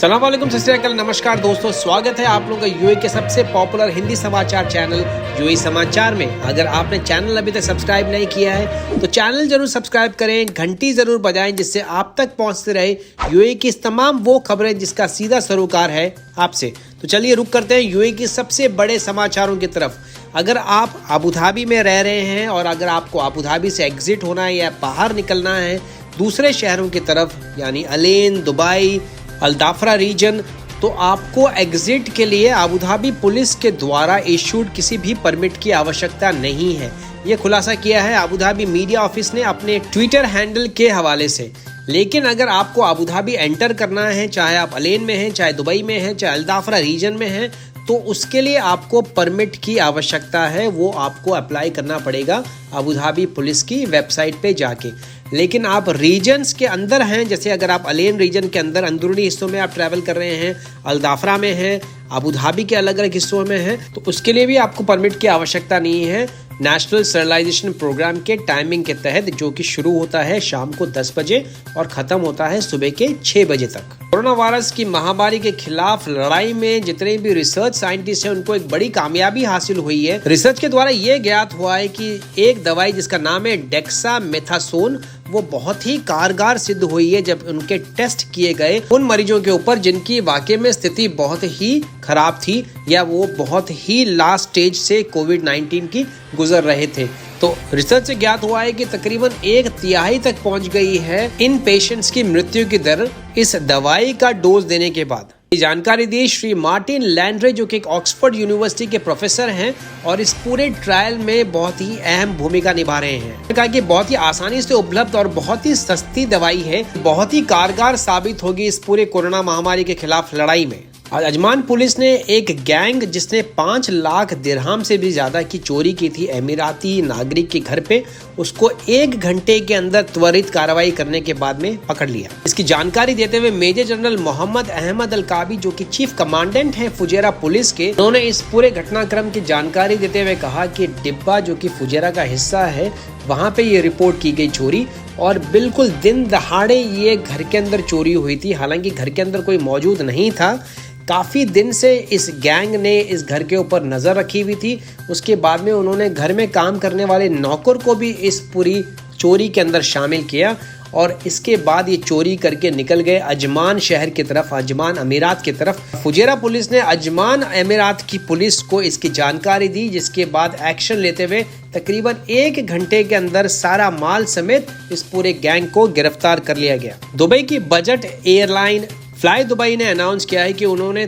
सलाम वालेकुम, सत श्री अकाल, नमस्कार दोस्तों, स्वागत है आप लोगों का यूएई के सबसे पॉपुलर हिंदी समाचार चैनल यूएई समाचार में। अगर आपने चैनल अभी तक सब्सक्राइब नहीं किया है तो चैनल जरूर सब्सक्राइब करें, घंटी जरूर बजाएं जिससे आप तक पहुंचते रहे यूएई की तमाम वो खबरें जिसका सीधा सरोकार है आपसे। तो चलिए रुक करते हैं यूएई की सबसे बड़े समाचारों की तरफ। अगर आप अबू धाबी में रह रहे हैं और अगर आपको अबू धाबी से एग्जिट होना है या बाहर निकलना है दूसरे शहरों की तरफ यानी अलेन, दुबई, अल्दाफरा रीजन, तो आपको एग्जिट के लिए अबू धाबी पुलिस के द्वारा इशूड किसी भी परमिट की आवश्यकता नहीं है। ये खुलासा किया है अबू धाबी मीडिया ऑफिस ने अपने ट्विटर हैंडल के हवाले से। लेकिन अगर आपको अबू धाबी एंटर करना है, चाहे आप अलेन में हैं, चाहे दुबई में हैं, चाहे अल्दाफरा रीजन में हैं, तो उसके लिए आपको परमिट की आवश्यकता है। वो आपको अप्लाई करना पड़ेगा अबू धाबी पुलिस की वेबसाइट पे जाके। लेकिन आप रीजन्स के अंदर हैं, जैसे अगर आप अलेन रीजन के अंदर अंदरूनी हिस्सों में आप ट्रैवल कर रहे हैं, अल्दाफरा में हैं, अबू धाबी के अलग अलग हिस्सों में हैं, तो उसके लिए भी आपको परमिट की आवश्यकता नहीं है। नेशनल स्टरलाइजेशन प्रोग्राम के टाइमिंग के तहत, जो कि शुरू होता है शाम को 10 बजे और खत्म होता है सुबह के 6 बजे तक। कोरोना वायरस की महामारी के खिलाफ लड़ाई में जितने भी रिसर्च साइंटिस्ट हैं उनको एक बड़ी कामयाबी हासिल हुई है। रिसर्च के द्वारा ये ज्ञात हुआ है कि एक दवाई जिसका नाम है डेक्सामेथासोन, वो बहुत ही कारगर सिद्ध हुई है जब उनके टेस्ट किए गए उन मरीजों के ऊपर जिनकी वाकई में स्थिति बहुत ही खराब थी या वो बहुत ही लास्ट स्टेज से कोविड-19 की गुजर रहे थे। तो रिसर्च से ज्ञात हुआ है कि तकरीबन 1/3 तक पहुंच गई है इन पेशेंट्स की मृत्यु की दर इस दवाई का डोज देने के बाद। जानकारी दी श्री मार्टिन लैंड्रे, जो कि एक ऑक्सफोर्ड यूनिवर्सिटी के प्रोफेसर हैं और इस पूरे ट्रायल में बहुत ही अहम भूमिका निभा रहे हैं। उन्होंने कहा कि बहुत ही आसानी से उपलब्ध और बहुत ही सस्ती दवाई है, बहुत ही कारगर साबित होगी इस पूरे कोरोना महामारी के खिलाफ लड़ाई में। अजमान पुलिस ने एक गैंग जिसने 5 लाख दिरहम से भी ज्यादा की चोरी की थी अमीराती नागरिक के घर पे, उसको 1 घंटे के अंदर त्वरित कार्रवाई करने के बाद में पकड़ लिया। इसकी जानकारी देते हुए मेजर जनरल मोहम्मद अहमद अल काबी, जो कि चीफ कमांडेंट हैं फुजेरा पुलिस के, उन्होंने इस पूरे घटनाक्रम की जानकारी देते हुए कहा कि डिब्बा जो कि फुजेरा का हिस्सा है वहाँ पे ये रिपोर्ट की गई चोरी और बिल्कुल दिन दहाड़े ये घर के अंदर चोरी हुई थी। हालांकि घर के अंदर कोई मौजूद नहीं था, काफ़ी दिन से इस गैंग ने इस घर के ऊपर नज़र रखी हुई थी। उसके बाद में उन्होंने घर में काम करने वाले नौकर को भी इस पूरी चोरी के अंदर शामिल किया और इसके बाद ये चोरी करके निकल गए अजमान शहर की तरफ, अजमान अमीरात की तरफ। फुजेरा पुलिस ने अजमान अमीरात की पुलिस को इसकी जानकारी दी, जिसके बाद एक्शन लेते हुए तकरीबन 1 घंटे के अंदर सारा माल समेत इस पूरे गैंग को गिरफ्तार कर लिया गया। दुबई की बजट एयरलाइन फ्लाई दुबई ने अनाउंस किया है कि उन्होंने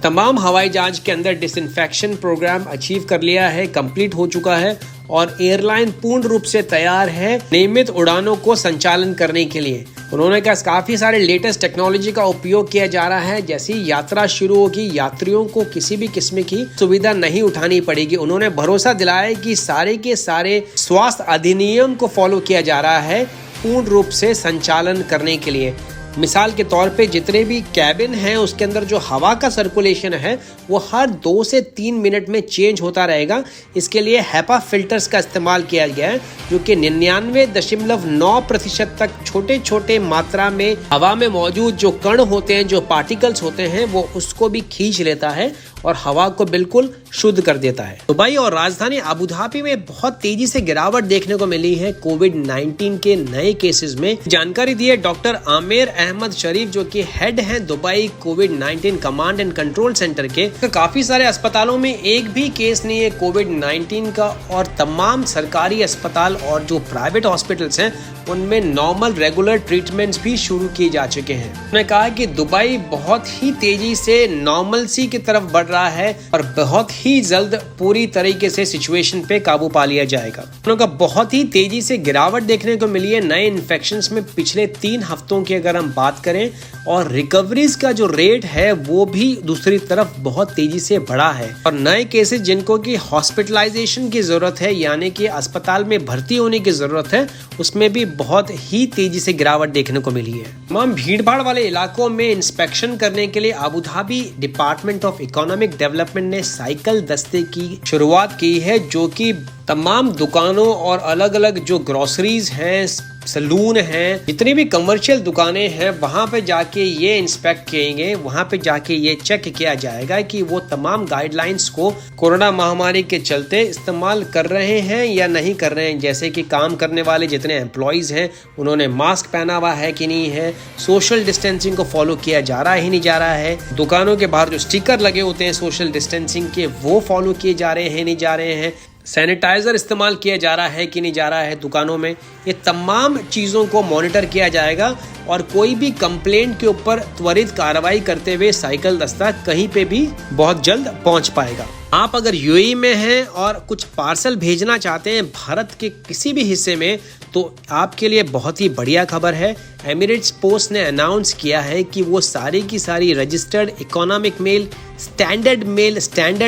तमाम हवाई जहाज के अंदर डिसइंफेक्शन प्रोग्राम अचीव कर लिया है, कंप्लीट हो चुका है और एयरलाइन पूर्ण रूप से तैयार है नियमित उड़ानों को संचालन करने के लिए। उन्होंने कहा काफी सारे लेटेस्ट टेक्नोलॉजी का उपयोग किया जा रहा है। जैसी यात्रा शुरू होगी यात्रियों को किसी भी किस्म की सुविधा नहीं उठानी पड़ेगी। उन्होंने भरोसा दिलाया कि सारे के सारे स्वास्थ्य अधिनियम को फॉलो किया जा रहा है पूर्ण रूप से संचालन करने के लिए। मिसाल के तौर पे जितने भी कैबिन हैं उसके अंदर जो हवा का सर्कुलेशन है वो हर 2 से 3 मिनट में चेंज होता रहेगा। इसके लिए हैपा फिल्टर्स का इस्तेमाल किया गया है, जो कि 99.9% तक छोटे छोटे मात्रा में हवा में मौजूद जो कण होते हैं, जो पार्टिकल्स होते हैं, वो उसको भी खींच लेता है और हवा को बिल्कुल शुद्ध कर देता है। दुबई और राजधानी अबू धाबी में बहुत तेजी से गिरावट देखने को मिली है कोविड-19 के नए केसेस में। जानकारी दी है डॉक्टर आमिर अहमद शरीफ, जो कि हेड हैं Dubai covid command and control centre के। तो काफी सारे अस्पतालों में एक भी केस नहीं है कोविड-19 का और तमाम सरकारी अस्पताल और जो प्राइवेट हॉस्पिटल्स हैं उनमें नॉर्मल रेगुलर ट्रीटमेंट्स भी शुरू किए जा चुके हैं। उन्होंने कहा कि दुबई बहुत ही तेजी से नॉर्मलसी की तरफ बढ़ रहा है और बहुत ही जल्द पूरी तरीके से सिचुएशन पे काबू पा लिया जाएगा। उन्होंने कहा बहुत ही तेजी से गिरावट देखने को मिली है नए इन्फेक्शंस में पिछले 3 हफ्तों की अगर हम बात करें, और रिकवरीज का जो रेट है वो भी दूसरी तरफ बहुत तेजी से बढ़ा है और नए केसेस जिनको की हॉस्पिटलाइजेशन की जरूरत है यानी कि अस्पताल में भर्ती होने की जरूरत है, उसमें भी बहुत ही तेजी से गिरावट देखने को मिली है। तमाम भीड़भाड़ वाले इलाकों में इंस्पेक्शन करने के लिए Abu Dhabi department of economic development ने साइकिल दस्ते की शुरुआत की है, जो कि तमाम दुकानों और अलग अलग जो ग्रोसरीज हैं, सलून हैं, जितनी भी कमर्शियल दुकानें हैं, वहां पे जाके ये इंस्पेक्ट किएंगे, वहां पे जाके ये चेक किया जाएगा कि वो तमाम गाइडलाइंस को कोरोना महामारी के चलते इस्तेमाल कर रहे हैं या नहीं कर रहे हैं। जैसे कि काम करने वाले जितने एम्प्लॉयज हैं उन्होंने मास्क पहना हुआ है कि नहीं है, सोशल डिस्टेंसिंग को फॉलो किया जा रहा है ही नहीं जा रहा है, दुकानों के बाहर जो स्टिकर लगे होते हैं सोशल डिस्टेंसिंग के वो फॉलो किए जा रहे हैं नहीं जा रहे हैं, सैनिटाइजर इस्तेमाल किया जा रहा है कि नहीं जा रहा है दुकानों में। ये तमाम चीज़ों को मॉनिटर किया जाएगा और कोई भी कंप्लेंट के ऊपर त्वरित कार्रवाई करते हुए साइकिल दस्ता कहीं पे भी बहुत जल्द पहुंच पाएगा। आप अगर यूएई में हैं और कुछ पार्सल भेजना चाहते हैं भारत के किसी भी हिस्से में, तो आपके लिए बहुत ही बढ़िया खबर है। एमिरेट्स पोस्ट ने अनाउंस किया है कि वो सारी की सारी registered economic mail, standard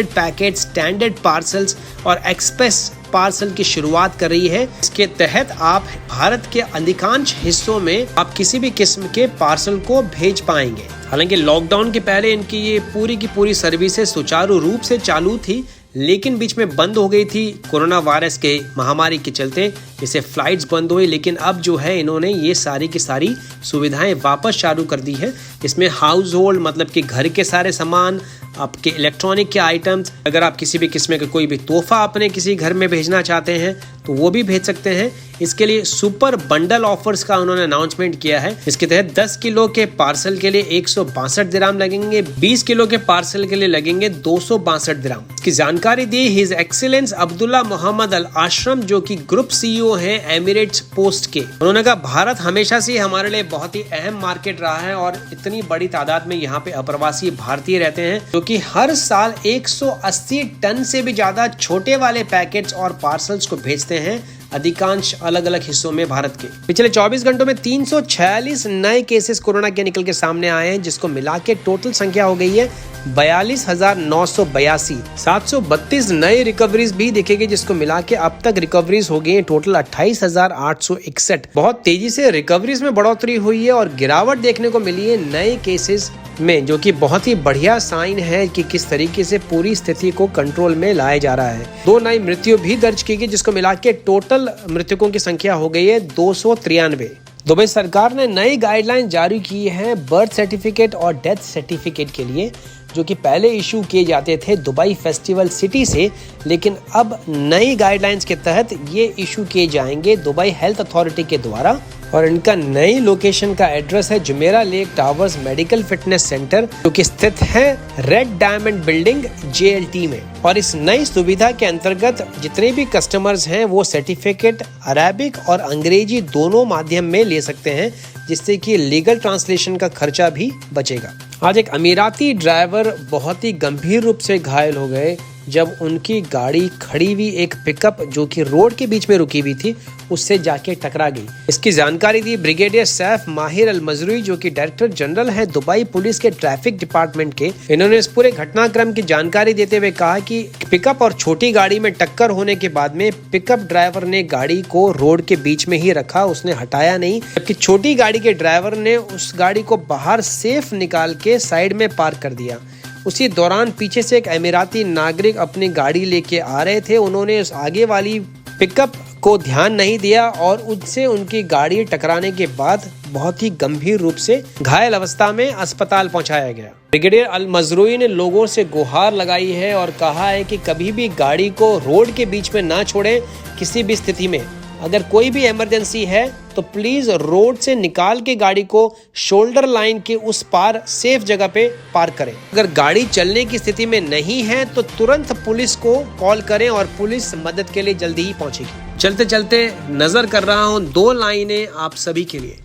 packet, standard parcels और एक्सप्रेस पार्सल की शुरुआत कर रही है। इसके तहत आप भारत के अधिकांश हिस्सों में आप किसी भी किस्म के पार्सल को भेज पाएंगे। हालांकि लॉकडाउन के पहले इनकी ये पूरी की पूरी सर्विसेज सुचारू रूप से चालू थी, लेकिन बीच में बंद हो गई थी कोरोना वायरस के महामारी के चलते, जैसे फ्लाइट्स बंद हुई। लेकिन अब जो है इन्होंने ये सारी की सारी सुविधाएं वापस चालू कर दी है। इसमें हाउस होल्ड मतलब कि घर के सारे सामान, आपके इलेक्ट्रॉनिक के आइटम्स, अगर आप किसी भी किस्म का कोई भी तोहफा अपने किसी घर में भेजना चाहते हैं तो वो भी भेज सकते हैं। इसके लिए सुपर बंडल ऑफर्स का उन्होंने अनाउंसमेंट किया है। इसके तहत 10 किलो के पार्सल के लिए 162 दिराम लगेंगे, 20 किलो के पार्सल के लिए लगेंगे 262 दिराम। इसकी जानकारी the his excellence Abdullah Mohammad अल आशरम, जो कि ग्रुप सीईओ हैं एमिरेट्स पोस्ट के। उन्होंने कहा भारत हमेशा से हमारे लिए बहुत ही अहम मार्केट रहा है और इतनी बड़ी तादाद में यहाँ पे अप्रवासी भारतीय रहते हैं, जो कि हर साल 180 टन से भी ज्यादा छोटे वाले पैकेट्स और पार्सल्स को भेजते हैं अधिकांश अलग अलग हिस्सों में भारत के। पिछले 24 घंटों में 346 नए केसेस कोरोना के निकल के सामने आए हैं, जिसको मिला के टोटल संख्या हो गई है 42,982। 732 नए रिकवरीज भी देखेंगे, जिसको मिला के अब तक रिकवरीज हो गई है टोटल 28,861। बहुत तेजी से रिकवरीज में बढ़ोतरी हुई है और गिरावट देखने को मिली है नए केसेस में, जो कि बहुत ही बढ़िया साइन है कि किस तरीके से पूरी स्थिति को कंट्रोल में लाया जा रहा है। 2 नई मृत्यु भी दर्ज की गई, जिसको मिला के टोटल मृतकों की संख्या हो गई है 293। दुबई सरकार ने नई गाइडलाइन जारी की है बर्थ सर्टिफिकेट और डेथ सर्टिफिकेट के लिए, जो कि पहले इशू किए जाते थे दुबई फेस्टिवल सिटी से, लेकिन अब नई गाइडलाइंस के तहत ये इशू किए जाएंगे दुबई हेल्थ अथॉरिटी के द्वारा। और इनका नई लोकेशन का एड्रेस है Jumeirah lake towers medical fitness centre, जो कि स्थित है रेड डायमंड बिल्डिंग JLT में। और इस नई सुविधा के अंतर्गत जितने भी कस्टमर्स हैं वो सर्टिफिकेट अरेबिक और अंग्रेजी दोनों माध्यम में ले सकते हैं, जिससे कि लीगल ट्रांसलेशन का खर्चा भी बचेगा। आज एक अमीराती ड्राइवर बहुत ही गंभीर रूप से घायल हो गए जब उनकी गाड़ी खड़ी हुई एक पिकअप जो कि रोड के बीच में रुकी हुई थी उससे जाके टकरा गई। इसकी जानकारी दी ब्रिगेडियर सैफ माहिर अल मजरूई, जो कि डायरेक्टर जनरल है दुबई पुलिस के ट्रैफिक डिपार्टमेंट के। इन्होंने इस पूरे घटनाक्रम की जानकारी देते हुए कहा कि पिकअप और छोटी गाड़ी में टक्कर होने के बाद में पिकअप ड्राइवर ने गाड़ी को रोड के बीच में ही रखा, उसने हटाया नहीं, जबकि छोटी गाड़ी के ड्राइवर ने उस गाड़ी को बाहर सेफ निकाल के साइड में पार्क कर दिया। उसी दौरान पीछे से एक अमीराती नागरिक अपनी गाड़ी लेके आ रहे थे, उन्होंने उस आगे वाली पिकअप को ध्यान नहीं दिया और उससे उनकी गाड़ी टकराने के बाद बहुत ही गंभीर रूप से घायल अवस्था में अस्पताल पहुंचाया गया। ब्रिगेडियर अल मजरूई ने लोगों से गुहार लगाई है और कहा है कि कभी भी गाड़ी को रोड के बीच में ना छोड़ें। किसी भी स्थिति में अगर कोई भी इमरजेंसी है तो प्लीज रोड से निकाल के गाड़ी को शोल्डर लाइन के उस पार सेफ जगह पे पार्क करें। अगर गाड़ी चलने की स्थिति में नहीं है तो तुरंत पुलिस को कॉल करें और पुलिस मदद के लिए जल्दी ही पहुंचेगी। चलते चलते नजर कर रहा हूं 2 लाइनें आप सभी के लिए।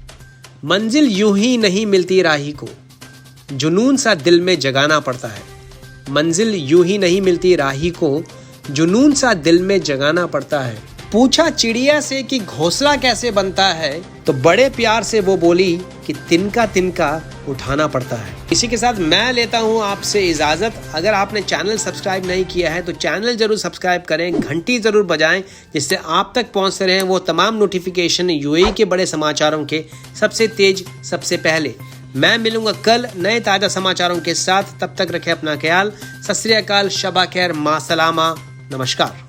मंजिल यूं ही नहीं मिलती राही को, जुनून सा दिल में जगाना पड़ता है। मंजिल यूं ही नहीं मिलती राही को, जुनून सा दिल में जगाना पड़ता है। पूछा चिड़िया से कि घोंसला कैसे बनता है, तो बड़े प्यार से वो बोली कि तिनका तिनका उठाना पड़ता है। इसी के साथ मैं लेता हूँ आपसे इजाजत। अगर आपने चैनल सब्सक्राइब नहीं किया है तो चैनल जरूर सब्सक्राइब करें, घंटी जरूर बजाएं, जिससे आप तक पहुँचते रहें वो तमाम नोटिफिकेशन यूएई के बड़े समाचारों के सबसे तेज सबसे पहले। मैं मिलूंगा कल नए ताजा समाचारों के साथ। तब तक रखें अपना ख्याल। सत श्री अकाल, शबा खैर, मा सलामा, नमस्कार।